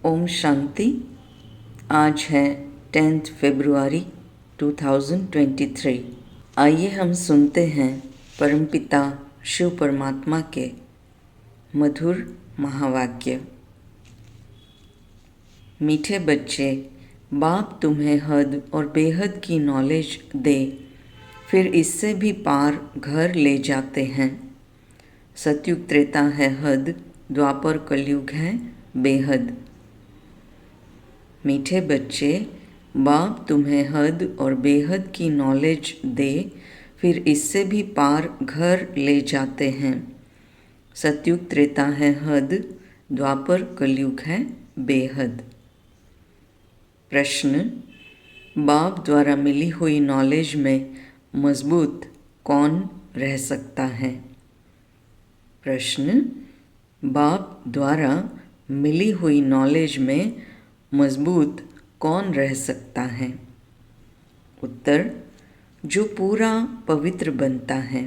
ओम शांति। आज है 10 फरवरी 2023। आइए हम सुनते हैं परमपिता शिव परमात्मा के मधुर महावाक्य। मीठे बच्चे, बाप तुम्हें हद और बेहद की नॉलेज दे, फिर इससे भी पार घर ले जाते हैं। सतयुग त्रेता है हद, द्वापर कलयुग है बेहद। मीठे बच्चे, बाप तुम्हें हद और बेहद की नॉलेज दे, फिर इससे भी पार घर ले जाते हैं। सतयुग त्रेता है हद, द्वापर कलयुग है बेहद। प्रश्न: बाप द्वारा मिली हुई नॉलेज में मजबूत कौन रह सकता है? प्रश्न: बाप द्वारा मिली हुई नॉलेज में मजबूत कौन रह सकता है? उत्तर: जो पूरा पवित्र बनता है।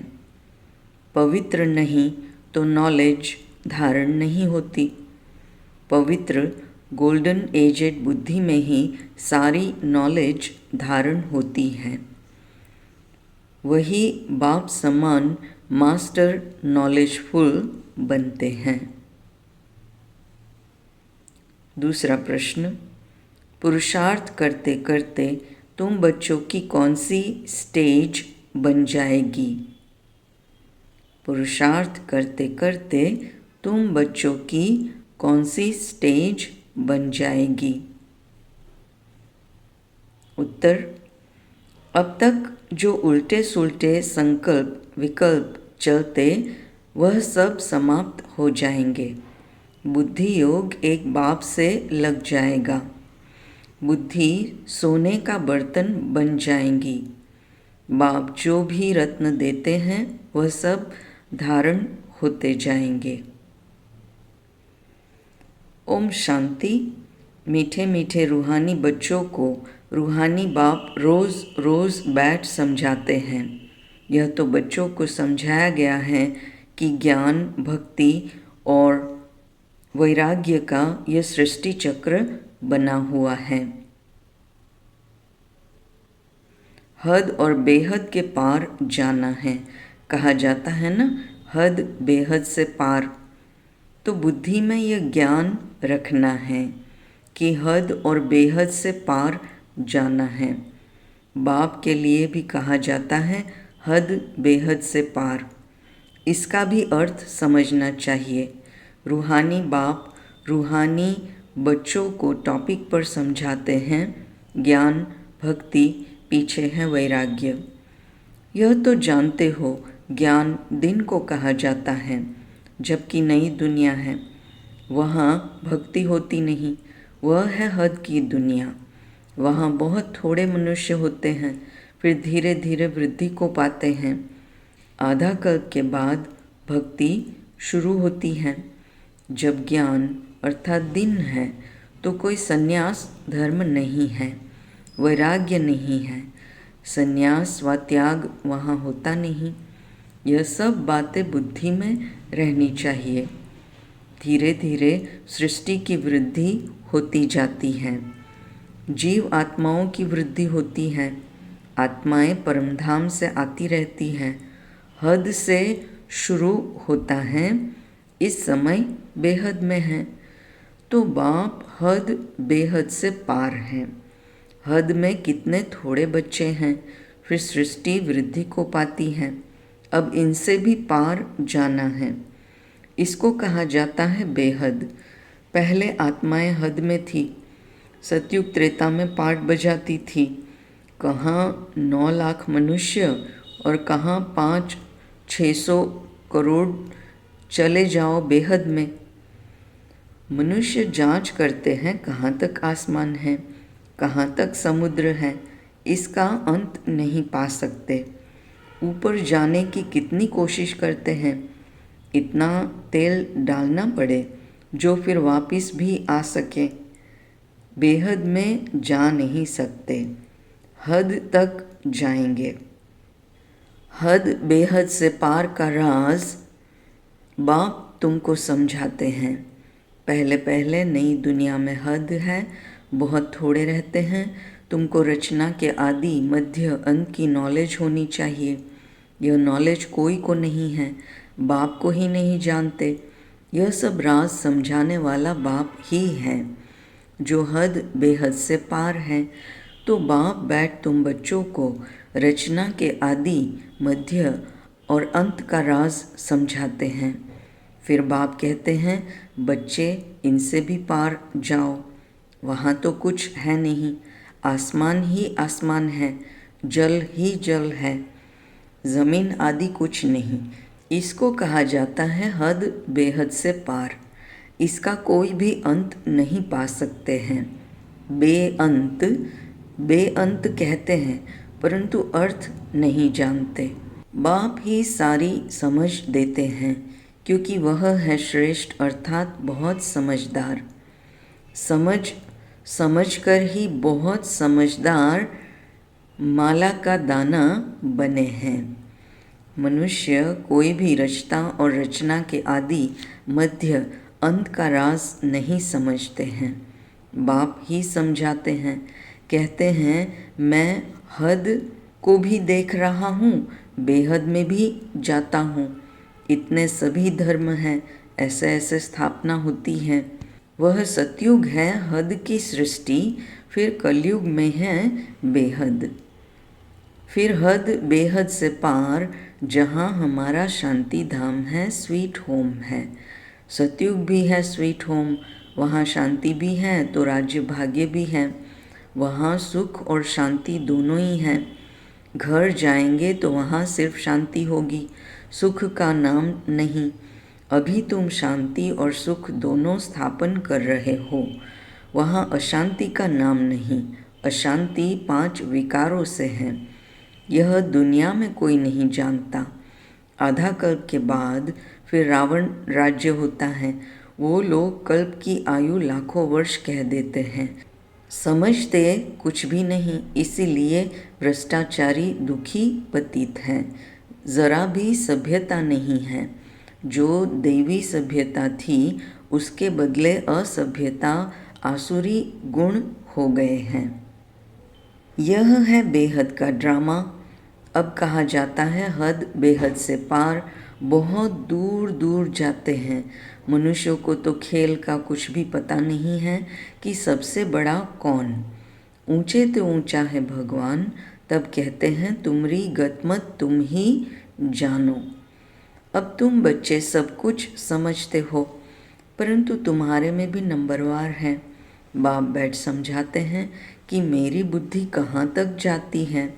पवित्र नहीं तो नॉलेज धारण नहीं होती। पवित्र गोल्डन एजेड बुद्धि में ही सारी नॉलेज धारण होती है। वही बाप समान मास्टर नॉलेजफुल बनते हैं। दूसरा प्रश्न: पुरुषार्थ करते करते तुम बच्चों की कौन सी स्टेज बन जाएगी? पुरुषार्थ करते करते तुम बच्चों की कौन सी स्टेज बन जाएगी? उत्तर: अब तक जो उल्टे सुलटे संकल्प विकल्प चलते, वह सब समाप्त हो जाएंगे। बुद्धि योग एक बाप से लग जाएगा। बुद्धि सोने का बर्तन बन जाएंगी। बाप जो भी रत्न देते हैं वह सब धारण होते जाएंगे। ओम शांति। मीठे मीठे रूहानी बच्चों को रूहानी बाप रोज़ रोज़ बैठ समझाते हैं। यह तो बच्चों को समझाया गया है कि ज्ञान, भक्ति और वैराग्य का यह सृष्टि चक्र बना हुआ है। हद और बेहद के पार जाना है। कहा जाता है ना, हद बेहद से पार। तो बुद्धि में यह ज्ञान रखना है कि हद और बेहद से पार जाना है। बाप के लिए भी कहा जाता है हद बेहद से पार। इसका भी अर्थ समझना चाहिए। रूहानी बाप रूहानी बच्चों को टॉपिक पर समझाते हैं ज्ञान, भक्ति, पीछे है वैराग्य। यह तो जानते हो ज्ञान दिन को कहा जाता है, जबकि नई दुनिया है वहाँ भक्ति होती नहीं। वह है हद की दुनिया। वहाँ बहुत थोड़े मनुष्य होते हैं, फिर धीरे धीरे वृद्धि को पाते हैं। आधा कल्प के बाद भक्ति शुरू होती है। जब ज्ञान अर्थात दिन है तो कोई संन्यास धर्म नहीं है, वैराग्य नहीं है, संन्यास व त्याग वहाँ होता नहीं। यह सब बातें बुद्धि में रहनी चाहिए। धीरे धीरे सृष्टि की वृद्धि होती जाती है। जीव आत्माओं की वृद्धि होती है। आत्माएं परमधाम से आती रहती हैं। हद से शुरू होता है, इस समय बेहद में है। तो बाप हद बेहद से पार है। हद में कितने थोड़े बच्चे हैं, फिर सृष्टि वृद्धि को पाती है। अब इनसे भी पार जाना है। इसको कहा जाता है बेहद। पहले आत्माएं हद में थी। सतयुग त्रेता में पाठ बजाती थी। कहाँ 9 लाख मनुष्य और कहाँ 500-600 करोड़। चले जाओ बेहद में। मनुष्य जांच करते हैं कहाँ तक आसमान है, कहाँ तक समुद्र है, इसका अंत नहीं पा सकते। ऊपर जाने की कितनी कोशिश करते हैं, इतना तेल डालना पड़े जो फिर वापस भी आ सके। बेहद में जा नहीं सकते, हद तक जाएंगे। हद बेहद से पार का राज बाप तुमको समझाते हैं। पहले पहले नई दुनिया में हद है, बहुत थोड़े रहते हैं। तुमको रचना के आदि मध्य अंत की नॉलेज होनी चाहिए। यह नॉलेज कोई को नहीं है, बाप को ही नहीं जानते। यह सब राज समझाने वाला बाप ही है, जो हद बेहद से पार है। तो बाप बैठ तुम बच्चों को रचना के आदि मध्य और अंत का राज समझाते हैं। फिर बाप कहते हैं, बच्चे इनसे भी पार जाओ। वहाँ तो कुछ है नहीं, आसमान ही आसमान है, जल ही जल है, ज़मीन आदि कुछ नहीं। इसको कहा जाता है हद बेहद से पार। इसका कोई भी अंत नहीं पा सकते हैं। बेअंत बेअंत कहते हैं, परंतु अर्थ नहीं जानते। बाप ही सारी समझ देते हैं, क्योंकि वह है श्रेष्ठ अर्थात बहुत समझदार। समझ कर ही बहुत समझदार माला का दाना बने हैं। मनुष्य कोई भी रचता और रचना के आदि मध्य अंत का राज नहीं समझते हैं। बाप ही समझाते हैं, कहते हैं मैं हद को भी देख रहा हूँ, बेहद में भी जाता हूँ। इतने सभी धर्म हैं, ऐसे ऐसे स्थापना होती है। वह सतयुग है हद की सृष्टि, फिर कलयुग में है बेहद। फिर हद बेहद से पार, जहाँ हमारा शांति धाम है, स्वीट होम है। सतयुग भी है स्वीट होम, वहाँ शांति भी है तो राज्य भाग्य भी है। वहाँ सुख और शांति दोनों ही हैं। घर जाएंगे तो वहाँ सिर्फ शांति होगी, सुख का नाम नहीं। अभी तुम शांति और सुख दोनों स्थापन कर रहे हो। वहाँ अशांति का नाम नहीं, अशांति 5 विकारों से है। यह दुनिया में कोई नहीं जानता। आधा कल्प के बाद फिर रावण राज्य होता है। वो लोग कल्प की आयु लाखों वर्ष कह देते हैं, समझते कुछ भी नहीं, इसीलिए भ्रष्टाचारी दुखी पतित हैं। ज़रा भी सभ्यता नहीं है। जो दैवी सभ्यता थी उसके बदले असभ्यता आसुरी गुण हो गए हैं। यह है बेहद का ड्रामा। अब कहा जाता है हद बेहद से पार, बहुत दूर दूर जाते हैं। मनुष्यों को तो खेल का कुछ भी पता नहीं है कि सबसे बड़ा कौन। ऊंचे तो ऊंचा है भगवान, तब कहते हैं तुमरी गतमत तुम ही जानो। अब तुम बच्चे सब कुछ समझते हो, परंतु तुम्हारे में भी नंबरवार है। बाप बैठ समझाते हैं कि मेरी बुद्धि कहाँ तक जाती है।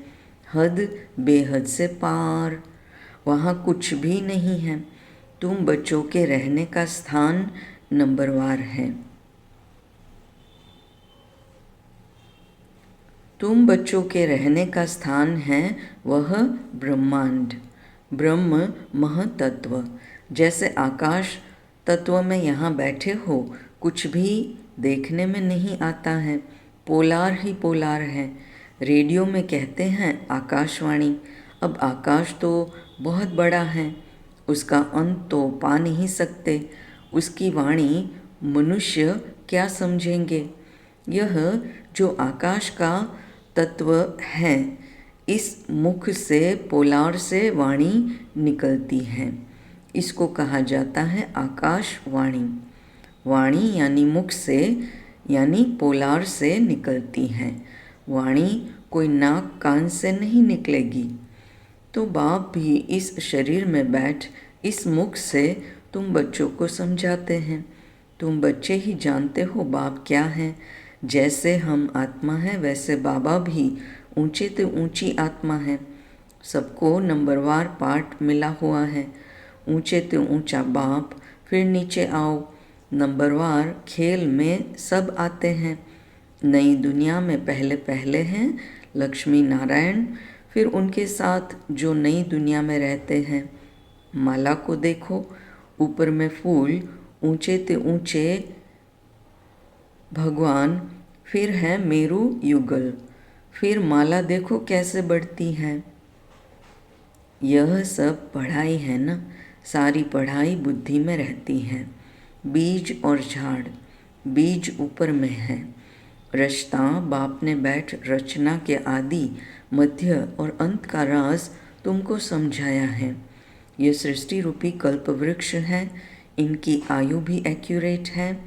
हद बेहद से पार, वहाँ कुछ भी नहीं है। तुम बच्चों के रहने का स्थान नंबरवार है। तुम बच्चों के रहने का स्थान है वह ब्रह्मांड, ब्रह्म महतत्व। जैसे आकाश तत्व में यहाँ बैठे हो, कुछ भी देखने में नहीं आता है, पोलार ही पोलार है। रेडियो में कहते हैं आकाशवाणी। अब आकाश तो बहुत बड़ा है, उसका अंत तो पा नहीं सकते। उसकी वाणी मनुष्य क्या समझेंगे। यह जो आकाश का तत्व है, इस मुख से पोलार से वाणी निकलती है। इसको कहा जाता है आकाशवाणी। वाणी यानी मुख से यानी पोलार से निकलती है। वाणी कोई नाक कान से नहीं निकलेगी। तो बाप भी इस शरीर में बैठ इस मुख से तुम बच्चों को समझाते हैं। तुम बच्चे ही जानते हो बाप क्या है। जैसे हम आत्मा है, वैसे बाबा भी ऊंचे तो ऊंची आत्मा है। सबको नंबरवार पार्ट मिला हुआ है। ऊंचे तो ऊंचा बाप, फिर नीचे आओ। नंबरवार खेल में सब आते हैं। नई दुनिया में पहले पहले हैं लक्ष्मी नारायण, फिर उनके साथ जो नई दुनिया में रहते हैं। माला को देखो, ऊपर में फूल, ऊंचे ते ऊंचे भगवान, फिर है मेरू युगल, फिर माला देखो कैसे बढ़ती है। यह सब पढ़ाई है ना, सारी पढ़ाई बुद्धि में रहती है। बीज और झाड़। बीज ऊपर में है। रचता बाप ने बैठ रचना के आदि, मध्य और अंत का राज तुमको समझाया है। यह सृष्टि रूपी कल्प वृक्ष है। इनकी आयु भी एक्यूरेट है।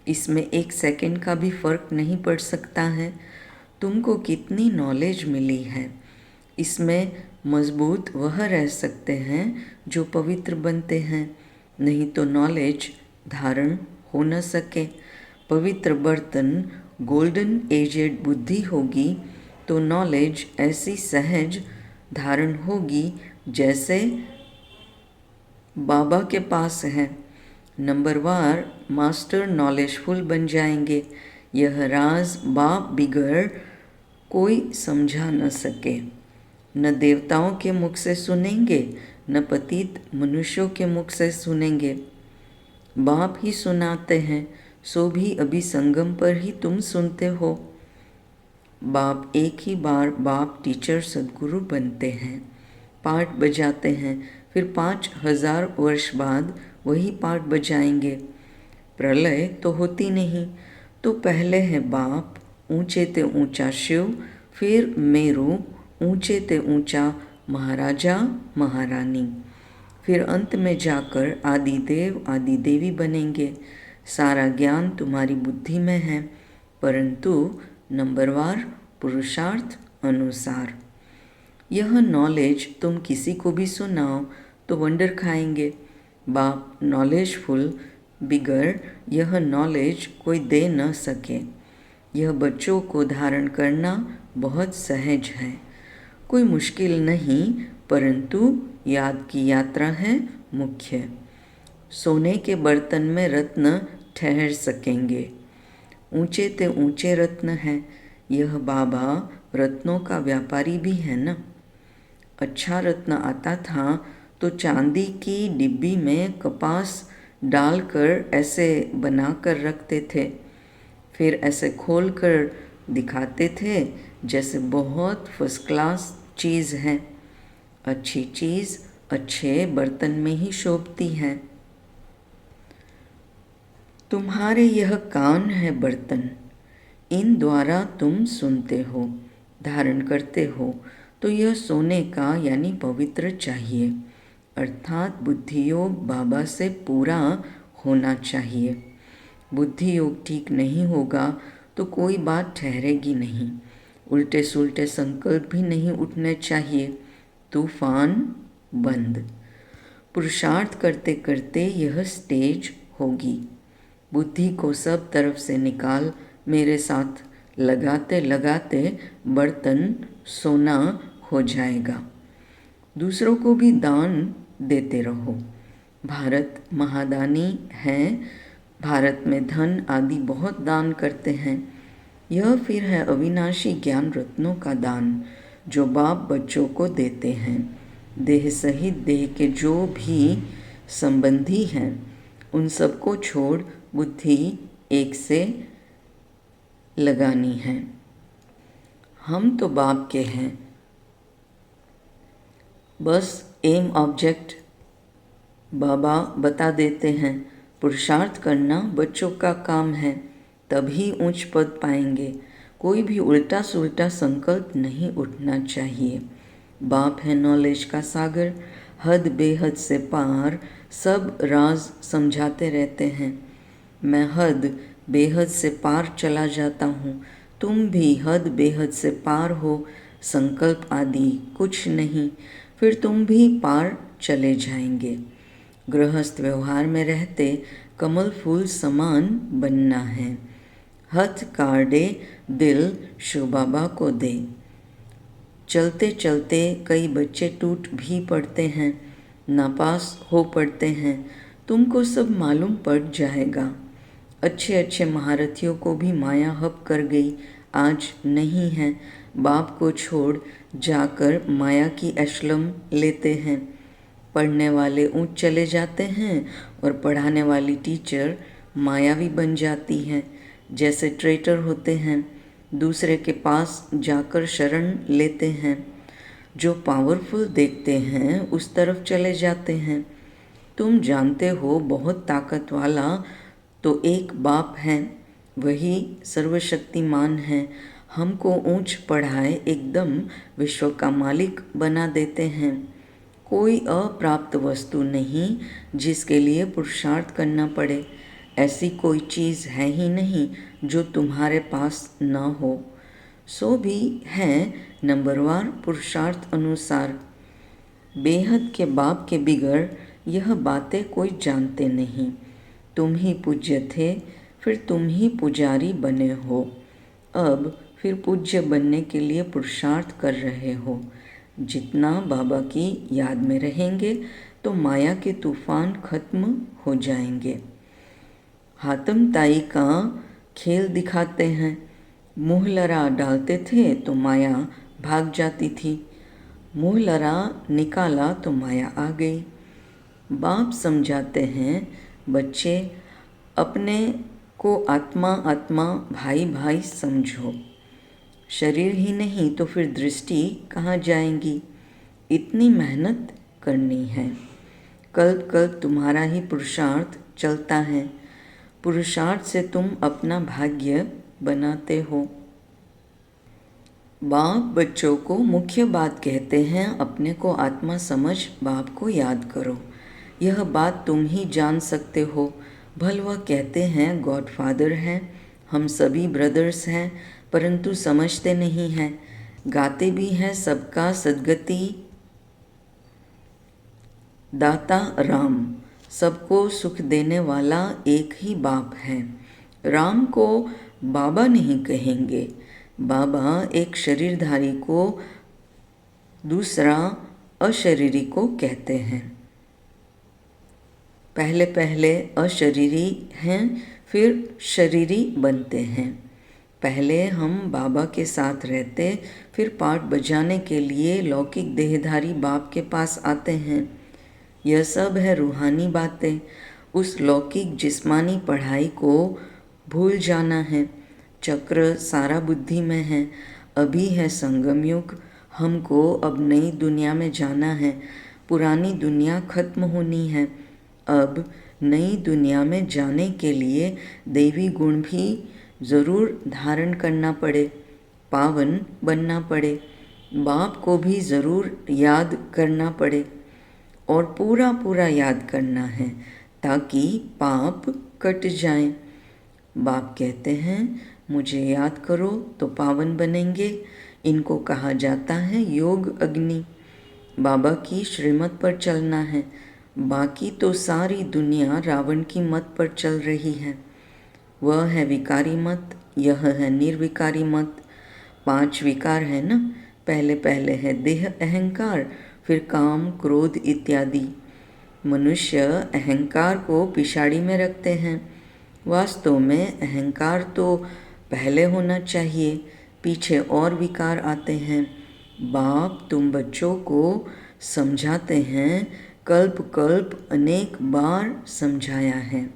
इसमें 1 सेकंड का भी फर्क नहीं पड़ सकता है। तुमको कितनी नॉलेज मिली है। इसमें मजबूत वह रह सकते हैं जो पवित्र बनते हैं, नहीं तो नॉलेज धारण हो न सके। पवित्र बर्तन गोल्डन एजेड बुद्धि होगी तो नॉलेज ऐसी सहज धारण होगी जैसे बाबा के पास है। नंबरवार मास्टर नॉलेजफुल बन जाएंगे। यह राज बाप बिगड़ कोई समझा न सके। न देवताओं के मुख से सुनेंगे, न पतित मनुष्यों के मुख से सुनेंगे। बाप ही सुनाते हैं, सो भी अभी संगम पर ही तुम सुनते हो। बाप एक ही बार बाप टीचर सदगुरु बनते हैं, पाठ बजाते हैं, फिर 5000 वर्ष बाद वही पाठ बजाएंगे। प्रलय तो होती नहीं, तो पहले है बाप, ऊंचे ते ऊंचा शिव, फिर मेरू, ऊंचे ते ऊंचा महाराजा महारानी, फिर अंत में जाकर आदिदेव आदि देवी बनेंगे। सारा ज्ञान तुम्हारी बुद्धि में है, परंतु नंबरवार पुरुषार्थ अनुसार। यह नॉलेज तुम किसी को भी सुनाओ तो वंडर खाएंगे। बाप नॉलेजफुल बिगर यह नॉलेज कोई दे न सके। यह बच्चों को धारण करना बहुत सहज है, कोई मुश्किल नहीं, परंतु याद की यात्रा है मुख्य। सोने के बर्तन में रत्न ठहर सकेंगे। ऊंचे ते ऊंचे रत्न हैं। यह बाबा रत्नों का व्यापारी भी है न। अच्छा रत्न आता था तो चांदी की डिब्बी में कपास डालकर ऐसे बनाकर रखते थे, फिर ऐसे खोलकर दिखाते थे जैसे बहुत फर्स्ट क्लास चीज़ है। अच्छी चीज़ अच्छे बर्तन में ही शोभती है। तुम्हारे यह कान है बर्तन, इन द्वारा तुम सुनते हो, धारण करते हो, तो यह सोने का यानी पवित्र चाहिए, अर्थात बुद्धि योग बाबा से पूरा होना चाहिए। बुद्धि योग ठीक नहीं होगा तो कोई बात ठहरेगी नहीं। उल्टे सुल्टे संकल्प भी नहीं उठने चाहिए। तूफान बंद। पुरुषार्थ करते करते यह स्टेज होगी। बुद्धि को सब तरफ से निकाल मेरे साथ लगाते लगाते बर्तन सोना हो जाएगा। दूसरों को भी दान देते रहो। भारत महादानी है। भारत में धन आदि बहुत दान करते हैं। यह फिर है अविनाशी ज्ञान रत्नों का दान जो बाप बच्चों को देते हैं। देह सहित देह के जो भी संबंधी हैं उन सबको छोड़ बुद्धि एक से लगानी है। हम तो बाप के हैं, बस एम ऑब्जेक्ट बाबा बता देते हैं। पुरुषार्थ करना बच्चों का काम है, तभी उच्च पद पाएंगे। कोई भी उल्टा सुल्टा संकल्प नहीं उठना चाहिए। बाप है नॉलेज का सागर, हद बेहद से पार सब राज समझाते रहते हैं। मैं हद बेहद से पार चला जाता हूँ, तुम भी हद बेहद से पार हो। संकल्प आदि कुछ नहीं, फिर तुम भी पार चले जाएंगे। गृहस्थ व्यवहार में रहते कमल फूल समान बनना है। हथ काढ़े दिल शिव बाबा को दे। चलते चलते कई बच्चे टूट भी पड़ते हैं, नापास हो पड़ते हैं। तुमको सब मालूम पड़ जाएगा। अच्छे अच्छे महारथियों को भी माया हप कर गई, आज नहीं है। बाप को छोड़ जाकर माया की एशलम लेते हैं। पढ़ने वाले ऊंच चले जाते हैं और पढ़ाने वाली टीचर मायावी बन जाती हैं। जैसे ट्रेटर होते हैं, दूसरे के पास जाकर शरण लेते हैं। जो पावरफुल देखते हैं उस तरफ चले जाते हैं। तुम जानते हो बहुत ताकत वाला तो एक बाप है, वही सर्वशक्तिमान है, हमको ऊंच पढ़ाए एकदम विश्व का मालिक बना देते हैं। कोई अप्राप्त वस्तु नहीं जिसके लिए पुरुषार्थ करना पड़े। ऐसी कोई चीज़ है ही नहीं जो तुम्हारे पास न हो। सो भी है नंबरवार पुरुषार्थ अनुसार। बेहद के बाप के बिगड़ यह बातें कोई जानते नहीं। तुम ही पूज्य थे, फिर तुम ही पुजारी बने हो, अब फिर पूज्य बनने के लिए पुरुषार्थ कर रहे हो। जितना बाबा की याद में रहेंगे तो माया के तूफान खत्म हो जाएंगे। हातम ताई का खेल दिखाते हैं। मुँह लड़ा डालते थे तो माया भाग जाती थी, मुँह लड़ा निकाला तो माया आ गई। बाप समझाते हैं, बच्चे अपने को आत्मा आत्मा भाई भाई समझो। शरीर ही नहीं तो फिर दृष्टि कहाँ जाएंगी। इतनी मेहनत करनी है। कल्प कल्प तुम्हारा ही पुरुषार्थ चलता है। पुरुषार्थ से तुम अपना भाग्य बनाते हो। बाप बच्चों को मुख्य बात कहते हैं, अपने को आत्मा समझ बाप को याद करो। यह बात तुम ही जान सकते हो। भल वह कहते हैं गॉडफादर हैं, हम सभी ब्रदर्स हैं, परंतु समझते नहीं हैं। गाते भी हैं सबका सद्गति दाता राम, सबको सुख देने वाला एक ही बाप है। राम को बाबा नहीं कहेंगे। बाबा एक शरीरधारी को दूसरा अशरीरी को कहते हैं। पहले पहले अशरीरी हैं, फिर शरीरी बनते हैं। पहले हम बाबा के साथ रहते, फिर पाठ बजाने के लिए लौकिक देहधारी बाप के पास आते हैं। यह सब है रूहानी बातें। उस लौकिक जिस्मानी पढ़ाई को भूल जाना है। चक्र सारा बुद्धि में है। अभी है संगम युग, हमको अब नई दुनिया में जाना है। पुरानी दुनिया खत्म होनी है। अब नई दुनिया में जाने के लिए देवी गुण भी ज़रूर धारण करना पड़े, पावन बनना पड़े। बाप को भी ज़रूर याद करना पड़े और पूरा पूरा याद करना है ताकि पाप कट जाएं। बाप कहते हैं मुझे याद करो तो पावन बनेंगे। इनको कहा जाता है योग अग्नि। बाबा की श्रीमत पर चलना है। बाकी तो सारी दुनिया रावण की मत पर चल रही है। वह है विकारी मत, यह है निर्विकारी मत। 5 विकार है ना। पहले पहले है देह अहंकार, फिर काम क्रोध इत्यादि। मनुष्य अहंकार को पिछाड़ी में रखते हैं। वास्तव में अहंकार तो पहले होना चाहिए, पीछे और विकार आते हैं। बाप तुम बच्चों को समझाते हैं, कल्प कल्प अनेक बार समझाया है।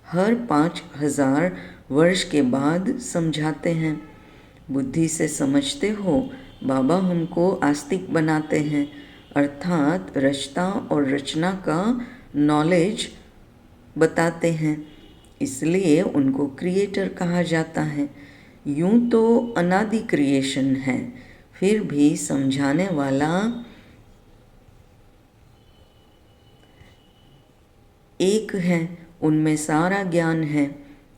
हर 5000 वर्ष के बाद समझाते हैं। बुद्धि से समझते हो। बाबा हमको आस्तिक बनाते हैं, अर्थात रचना और रचना का नॉलेज बताते हैं, इसलिए उनको क्रिएटर कहा जाता है। यूं तो अनादि क्रिएशन है, फिर भी समझाने वाला एक है, उनमें सारा ज्ञान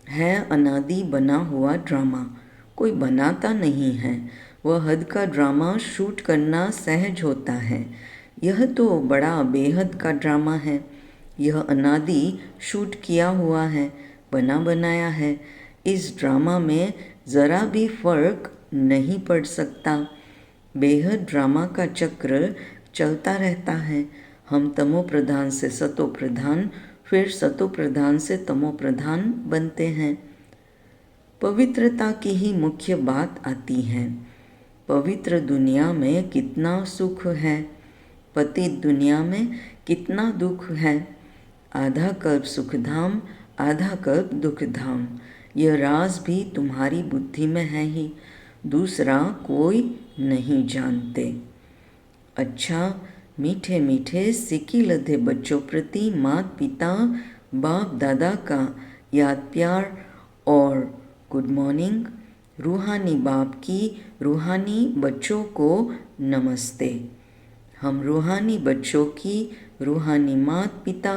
है अनादि बना हुआ ड्रामा। कोई बनाता नहीं है। वह हद का ड्रामा शूट करना सहज होता है। यह तो बड़ा बेहद का ड्रामा है। यह अनादि शूट किया हुआ है, बना बनाया है। इस ड्रामा में ज़रा भी फर्क नहीं पड़ सकता। बेहद ड्रामा का चक्र चलता रहता है। हम तमो प्रधान से सतो प्रधान, फिर सतो प्रधान से तमो प्रधान बनते हैं। पवित्रता की ही मुख्य बात आती है। पवित्र दुनिया में कितना सुख है, पतित दुनिया में कितना दुख है। आधा कल्प सुखधाम, आधा कल्प दुखधाम। यह राज भी तुम्हारी बुद्धि में है ही, दूसरा कोई नहीं जानते। अच्छा, मीठे मीठे सिक्की लधे बच्चों प्रति माता पिता बाप दादा का याद प्यार और गुड मॉर्निंग। रूहानी बाप की रूहानी बच्चों को नमस्ते। हम रूहानी बच्चों की रूहानी माता पिता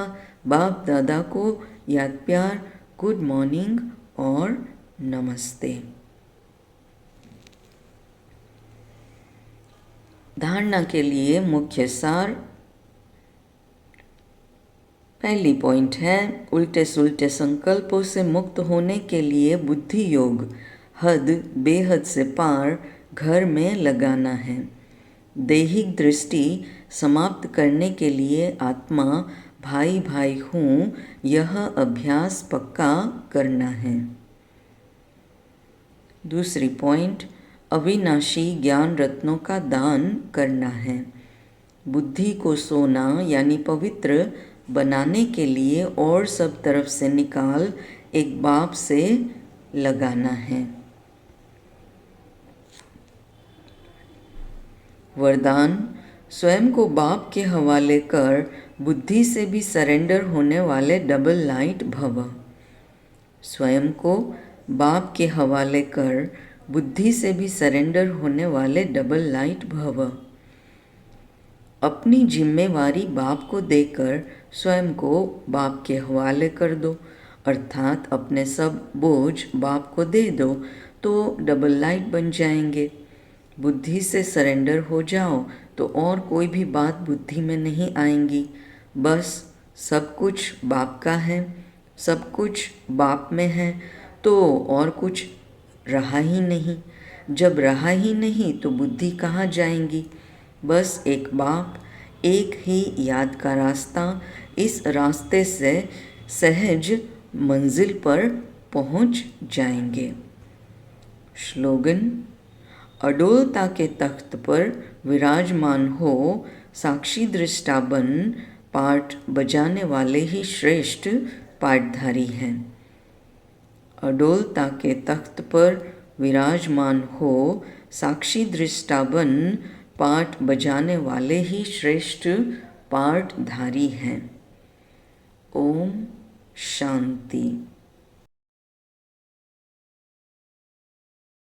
बाप दादा को याद प्यार, गुड मॉर्निंग और नमस्ते। धारणा के लिए मुख्य सार। पहली पॉइंट है, उल्टे सुलटे संकल्पों से मुक्त होने के लिए बुद्धि योग हद बेहद से पार घर में लगाना है। दैहिक दृष्टि समाप्त करने के लिए आत्मा भाई भाई हूँ यह अभ्यास पक्का करना है। दूसरी पॉइंट, अविनाशी ज्ञान रत्नों का दान करना है। बुद्धि को सोना यानी पवित्र बनाने के लिए और सब तरफ से निकाल एक बाप से लगाना है। वरदान, स्वयं को बाप के हवाले कर बुद्धि से भी सरेंडर होने वाले डबल लाइट भव। स्वयं को बाप के हवाले कर बुद्धि से भी सरेंडर होने वाले डबल लाइट भव। अपनी जिम्मेवारी बाप को देकर स्वयं को बाप के हवाले कर दो, अर्थात अपने सब बोझ बाप को दे दो तो डबल लाइट बन जाएंगे। बुद्धि से सरेंडर हो जाओ तो और कोई भी बात बुद्धि में नहीं आएंगी। बस सब कुछ बाप का है, सब कुछ बाप में है तो और कुछ रहा ही नहीं। जब रहा ही नहीं तो बुद्धि कहाँ जाएंगी। बस एक बाप, एक ही याद का रास्ता। इस रास्ते से सहज मंजिल पर पहुंच जाएंगे। स्लोगन, अडोलता के तख्त पर विराजमान हो साक्षी दृष्टा बन पाठ बजाने वाले ही श्रेष्ठ पाठधारी हैं। अडोलता के तख्त पर विराजमान हो साक्षी दृष्टा बन पाठ बजाने वाले ही श्रेष्ठ पाठधारी हैं। ओम शांति।